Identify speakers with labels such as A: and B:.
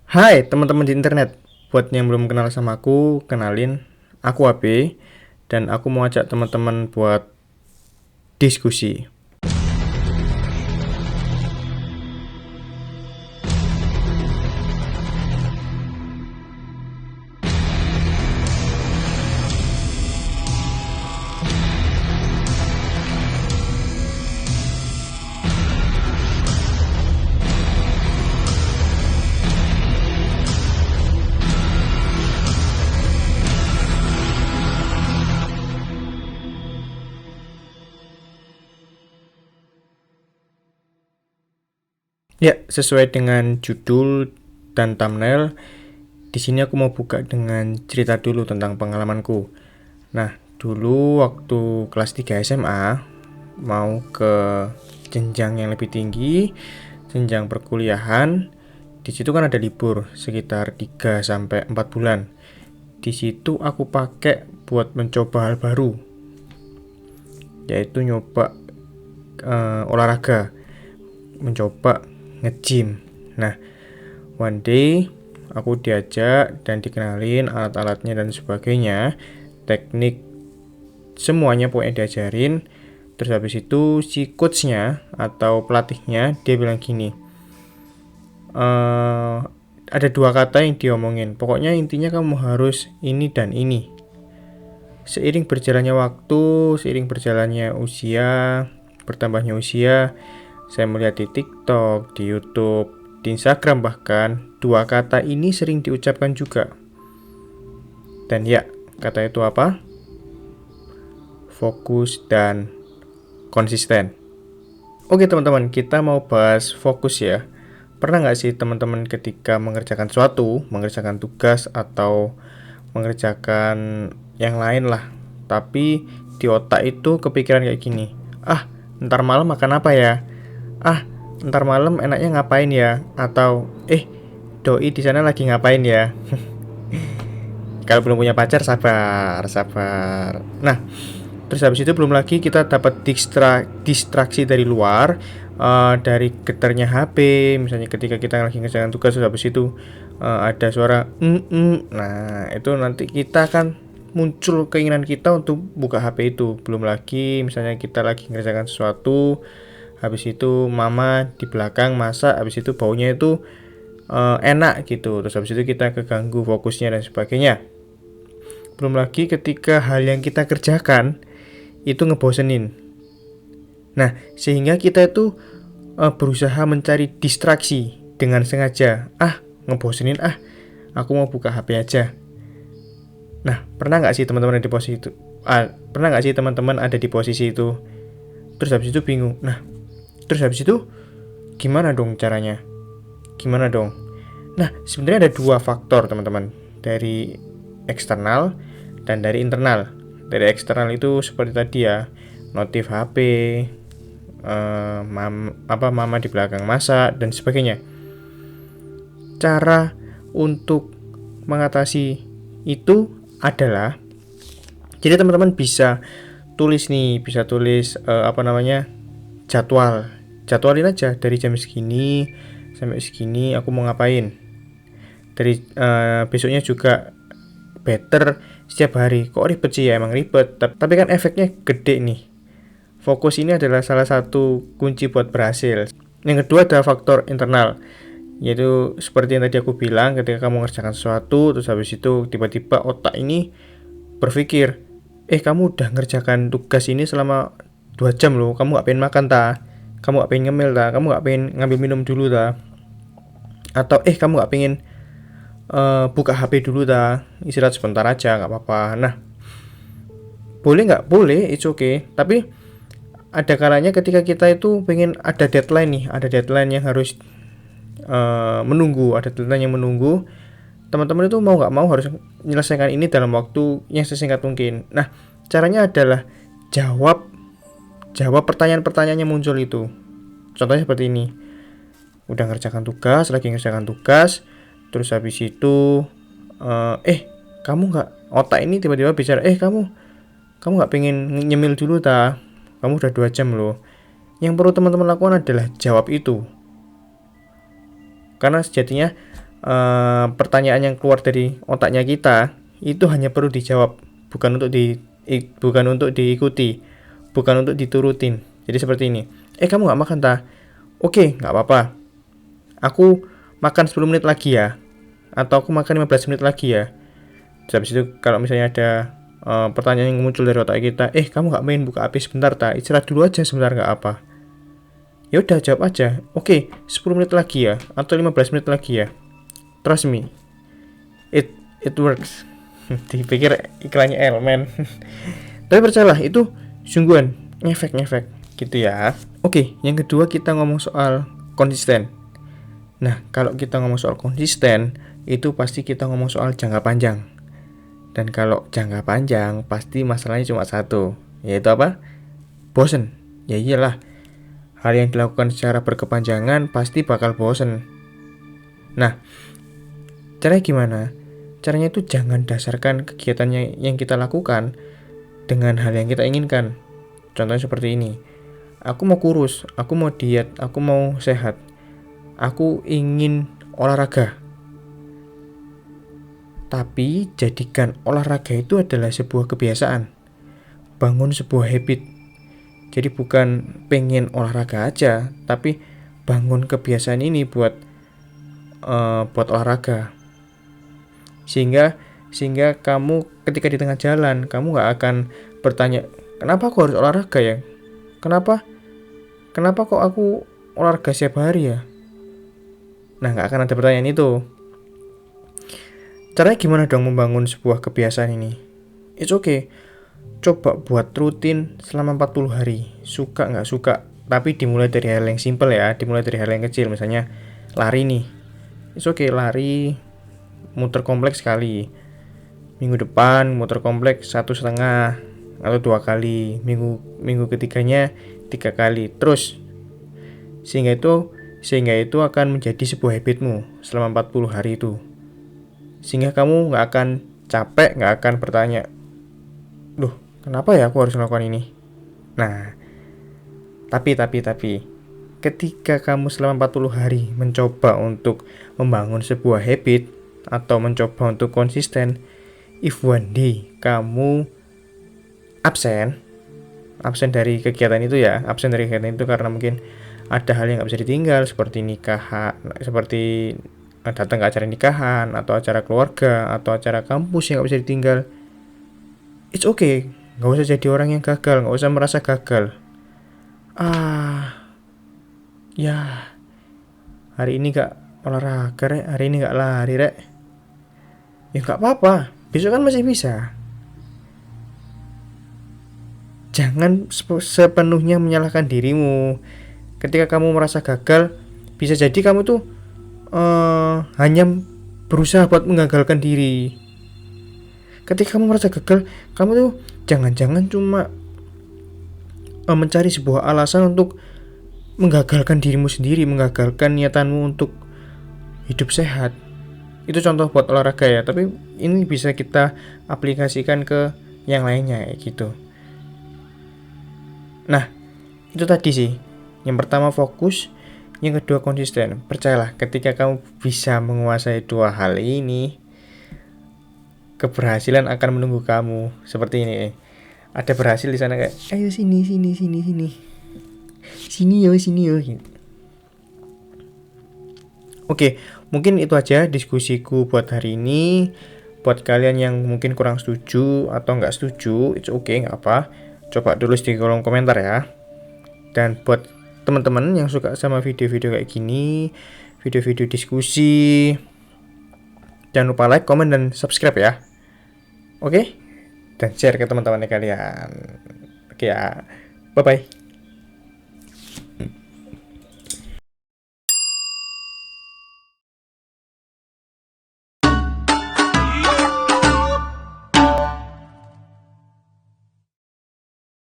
A: Hai teman-teman di internet, buat yang belum kenal sama aku, kenalin, aku AB, dan aku mau ajak teman-teman buat diskusi. Ya, sesuai dengan judul dan thumbnail, di sini aku mau buka dengan cerita dulu tentang pengalamanku. Nah, dulu waktu kelas 3 SMA, mau ke jenjang yang lebih tinggi, jenjang perkuliahan, di situ kan ada libur sekitar 3 sampai 4 bulan. Di situ aku pakai buat mencoba hal baru, yaitu nyoba olahraga, mencoba nge-gym. Nah, one day aku diajak dan dikenalin alat-alatnya dan sebagainya, teknik semuanya pokoknya diajarin. Terus habis itu si coachnya atau pelatihnya dia bilang gini, ada dua kata yang diomongin, pokoknya intinya kamu harus ini dan ini. Seiring berjalannya waktu, seiring berjalannya usia, bertambahnya usia, saya melihat di TikTok, di YouTube, di Instagram bahkan, dua kata ini sering diucapkan juga. Dan ya, kata itu apa? Fokus dan konsisten. Oke teman-teman, kita mau bahas fokus ya. Pernah nggak sih teman-teman ketika mengerjakan sesuatu, mengerjakan tugas atau mengerjakan yang lain lah, tapi di otak itu kepikiran kayak gini, ntar malam makan apa ya? Ntar malam enaknya ngapain ya? Atau doi di sana lagi ngapain ya? Kalau belum punya pacar sabar. Nah, terus habis itu belum lagi kita dapat distraksi dari luar, dari getarnya HP, misalnya ketika kita lagi ngerjakan tugas, terus habis itu ada suara nah itu nanti kita kan muncul keinginan kita untuk buka HP itu. Belum lagi misalnya kita lagi ngerjakan sesuatu, habis itu mama di belakang masak, habis itu baunya itu enak gitu, terus habis itu kita keganggu fokusnya dan sebagainya. Belum lagi ketika hal yang kita kerjakan itu ngebosenin. Nah, sehingga kita itu berusaha mencari distraksi dengan sengaja. Ngebosenin aku mau buka HP aja. Nah, pernah nggak sih teman-teman ada di posisi itu? Pernah nggak sih teman-teman ada di posisi itu? Terus habis itu bingung. Nah, terus habis itu gimana dong caranya? Gimana dong? Nah, sebenarnya ada dua faktor teman-teman, dari eksternal dan dari internal. Dari eksternal itu seperti tadi ya, notif HP, mama di belakang masak dan sebagainya. Cara untuk mengatasi itu adalah, jadi teman-teman bisa tulis jadwalin aja dari jam segini sampai segini aku mau ngapain. Dari besoknya juga better setiap hari. Kok ribet sih? Ya emang ribet, tapi kan efeknya gede nih. Fokus ini adalah salah satu kunci buat berhasil. Yang kedua ada faktor internal, yaitu seperti yang tadi aku bilang, ketika kamu mengerjakan sesuatu terus habis itu tiba-tiba otak ini berpikir, kamu udah ngerjakan tugas ini selama 2 jam loh, kamu gak pengen makan ta? Kamu gak pengen ngemil ta? Kamu gak pengen ngambil minum dulu ta? Atau kamu gak pengen buka HP dulu ta? Istirahat sebentar aja, gak apa-apa. Nah, boleh nggak? Boleh, it's okay. Tapi ada kalanya ketika kita itu pengen ada deadline nih, ada deadline yang harus menunggu, teman-teman itu mau nggak mau harus menyelesaikan ini dalam waktu yang sesingkat mungkin. Nah, caranya adalah jawab pertanyaan-pertanyaan yang muncul itu. Contohnya seperti ini, lagi ngerjakan tugas, terus habis itu kamu nggak, otak ini tiba-tiba bicara, kamu nggak pengen nyemil dulu ta? Kamu udah 2 jam loh. Yang perlu teman-teman lakukan adalah jawab itu. Karena sejatinya pertanyaan yang keluar dari otaknya kita itu hanya perlu dijawab, bukan untuk diikuti, bukan untuk diturutin. Jadi seperti ini. Kamu nggak makan ta? Oke, nggak apa-apa. Aku makan 10 menit lagi ya. Atau aku makan 15 menit lagi ya. Terus habis itu kalau misalnya ada pertanyaan yang muncul dari otak kita, kamu nggak main buka HP sebentar ta? Istirahat dulu aja sebentar nggak apa. Ya udah jawab aja. Oke, 10 menit lagi ya atau 15 menit lagi ya. Trust me. It works. Dipikir iklannya Elmen. Tapi percayalah itu sungguhan ngefek gitu ya. Oke, yang kedua kita ngomong soal konsisten. Nah, kalau kita ngomong soal konsisten, itu pasti kita ngomong soal jangka panjang. Dan kalau jangka panjang, pasti masalahnya cuma satu, yaitu apa? Bosen. Ya iyalah, hal yang dilakukan secara berkepanjangan pasti bakal bosen. Nah, caranya gimana? Caranya itu jangan dasarkan kegiatan yang kita lakukan dengan hal yang kita inginkan. Contohnya seperti ini. Aku mau kurus, aku mau diet, aku mau sehat. Aku ingin olahraga. Tapi jadikan olahraga itu adalah sebuah kebiasaan. Bangun sebuah habit. Jadi bukan pengen olahraga aja, tapi bangun kebiasaan ini buat olahraga. Sehingga kamu ketika di tengah jalan, kamu nggak akan bertanya, kenapa aku harus olahraga ya? Kenapa kok aku olahraga setiap hari ya? Nah, nggak akan ada pertanyaan itu. Caranya gimana dong membangun sebuah kebiasaan ini? It's okay. Coba buat rutin selama 40 hari. Suka nggak suka. Tapi dimulai dari hal yang simple ya. Dimulai dari hal yang kecil. Misalnya lari nih. It's okay, lari muter kompleks sekali. Minggu depan muter kompleks 1,5 atau 2 kali. Minggu ketiganya 3 kali. Terus sehingga itu akan menjadi sebuah habitmu selama 40 hari itu. Sehingga kamu nggak akan capek, nggak akan bertanya, duh, kenapa ya aku harus melakukan ini? Nah, tapi ketika kamu selama 40 hari mencoba untuk membangun sebuah habit atau mencoba untuk konsisten, if one day kamu absen dari kegiatan itu ya, karena mungkin ada hal yang nggak bisa ditinggal seperti datang ke acara nikahan atau acara keluarga atau acara kampus yang nggak bisa ditinggal. It's okay, nggak usah jadi orang yang gagal, nggak usah merasa gagal. Ya hari ini nggak olahraga rek, hari ini nggak lari rek. Ya nggak apa-apa, besok kan masih bisa. Jangan sepenuhnya menyalahkan dirimu. Ketika kamu merasa gagal, bisa jadi kamu tuh hanya berusaha buat menggagalkan diri. Ketika kamu merasa gagal, kamu tuh jangan-jangan cuma mencari sebuah alasan untuk menggagalkan dirimu sendiri, menggagalkan niatanmu untuk hidup sehat. Itu contoh buat olahraga ya, tapi ini bisa kita aplikasikan ke yang lainnya kayak gitu. Nah, itu tadi sih. Yang pertama fokus, yang kedua konsisten. Percayalah, ketika kamu bisa menguasai dua hal ini, keberhasilan akan menunggu kamu. Seperti ini. Ada berhasil di sana kayak, ayo sini. Sini yo. Oke, mungkin itu aja diskusiku buat hari ini. Buat kalian yang mungkin kurang setuju atau nggak setuju, it's okay, nggak apa. Coba tulis di kolom komentar ya. Dan buat teman-teman yang suka sama video-video kayak gini, video-video diskusi, jangan lupa like, comment, dan subscribe ya. Oke? Dan share ke teman-teman kalian. Oke ya. Bye-bye.